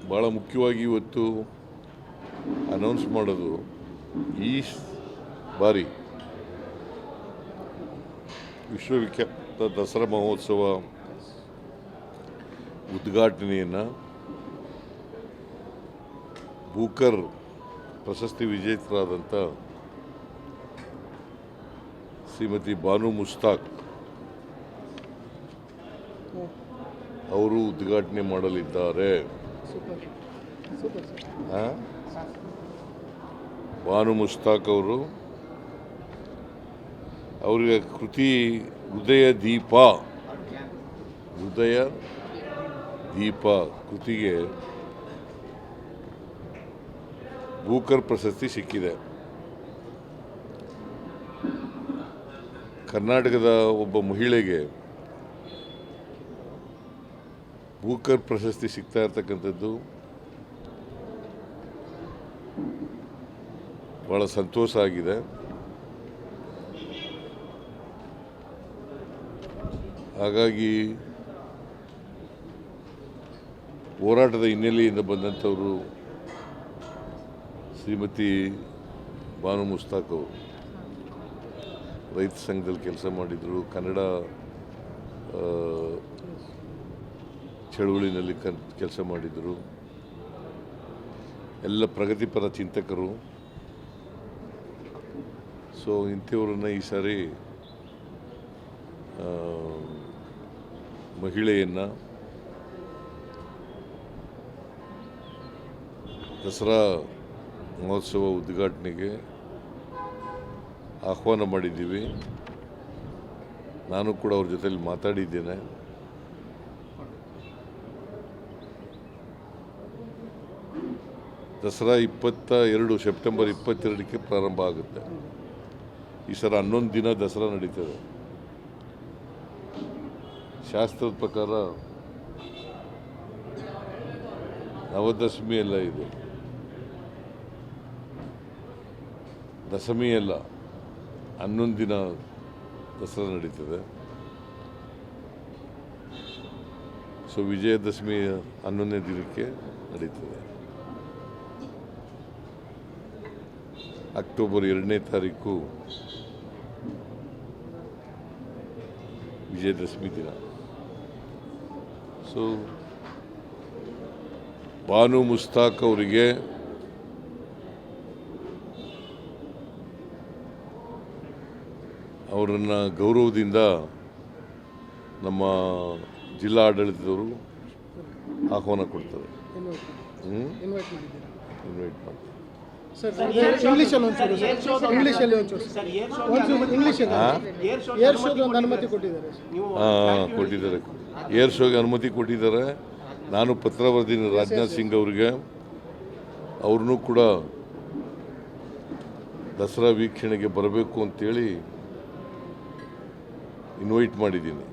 ಭಾಳ ಮುಖ್ಯವಾಗಿ ಇವತ್ತು ಅನೌನ್ಸ್ ಮಾಡೋದು, ಈ ಬಾರಿ ವಿಶ್ವವಿಖ್ಯಾತ ದಸರಾ ಮಹೋತ್ಸವ ಉದ್ಘಾಟನೆಯನ್ನು ಬೂಕರ್ ಪ್ರಶಸ್ತಿ ವಿಜೇತರಾದಂಥ ಶ್ರೀಮತಿ ಬಾನು ಮುಸ್ತಾಕ್ ಅವರು ಉದ್ಘಾಟನೆ ಮಾಡಲಿದ್ದಾರೆ. ಬಾನು ಮುಸ್ತಾಕ್ ಅವರು ಅವರಿಗೆ ಕೃತಿ ಹೃದಯ ದೀಪ ಕೃತಿಗೆ ಬೂಕರ್ ಪ್ರಶಸ್ತಿ ಸಿಕ್ಕಿದೆ. ಕರ್ನಾಟಕದ ಒಬ್ಬ ಮಹಿಳೆಗೆ ಬೂಕರ್ ಪ್ರಶಸ್ತಿ ಸಿಗ್ತಾ ಇರ್ತಕ್ಕಂಥದ್ದು ಭಾಳ ಸಂತೋಷ ಆಗಿದೆ. ಹಾಗಾಗಿ ಹೋರಾಟದ ಹಿನ್ನೆಲೆಯಿಂದ ಬಂದಂಥವರು ಶ್ರೀಮತಿ ಬಾನು ಮುಸ್ತಾಕ್ ಅವರು ರೈತ ಸಂಘದಲ್ಲಿ ಕೆಲಸ ಮಾಡಿದರು, ಕನ್ನಡ ಚಳುವಳಿನಲ್ಲಿ ಕೆಲಸ ಮಾಡಿದರು, ಎಲ್ಲ ಪ್ರಗತಿಪರ ಚಿಂತಕರು. ಸೊ ಇಂಥವ್ರನ್ನ ಈ ಸಾರಿ ಮಹಿಳೆಯನ್ನು ದಸರಾ ಮಹೋತ್ಸವ ಉದ್ಘಾಟನೆಗೆ ಆಹ್ವಾನ ಮಾಡಿದ್ದೀವಿ. ನಾನು ಕೂಡ ಅವ್ರ ಜೊತೆಲಿ ಮಾತಾಡಿದ್ದೇನೆ. ದಸರಾ ಸೆಪ್ಟೆಂಬರ್ 22ಕ್ಕೆ ಪ್ರಾರಂಭ ಆಗುತ್ತೆ. ಈ ಸಲ 11 ದಿನ ದಸರಾ ನಡೀತದೆ. ಶಾಸ್ತ್ರದ ಪ್ರಕಾರ ನವದಶಮಿ ಎಲ್ಲ ಇದು, ದಶಮಿ ಎಲ್ಲ 11 ದಿನ ದಸರಾ ನಡೀತದೆ. ಸೊ ವಿಜಯದಶಮಿ 11ನೇ ದಿನಕ್ಕೆ ನಡೀತದೆ. ಅಕ್ಟೋಬರ್ 2ನೇ ತಾರೀಕು ವಿಜಯದಶಮಿ ದಿನ. ಸೊ ಬಾನು ಮುಸ್ತಾಕ್ ಅವರಿಗೆ ಅವರನ್ನು ಗೌರವದಿಂದ ನಮ್ಮ ಜಿಲ್ಲಾ ಆಡಳಿತದವರು ಆಹ್ವಾನ ಕೊಡ್ತಾರೆ. ಇನ್ವೈಟ್ ಮಾಡ್ತಾರೆ. ಕೊಟ್ಟಿದ್ದಾರೆ. ಏರ್ ಶೋಗೆ ಅನುಮತಿ ಕೊಟ್ಟಿದ್ದಾರೆ. ನಾನು ಪತ್ರ ಬರೆದಿದ್ದೀನಿ ರಾಜನಾಥ್ ಸಿಂಗ್ ಅವರಿಗೆ. ಅವ್ರನ್ನೂ ಕೂಡ ದಸರಾ ವೀಕ್ಷಣೆಗೆ ಬರಬೇಕು ಅಂತೇಳಿ ಇನ್ವೈಟ್ ಮಾಡಿದ್ದೀನಿ.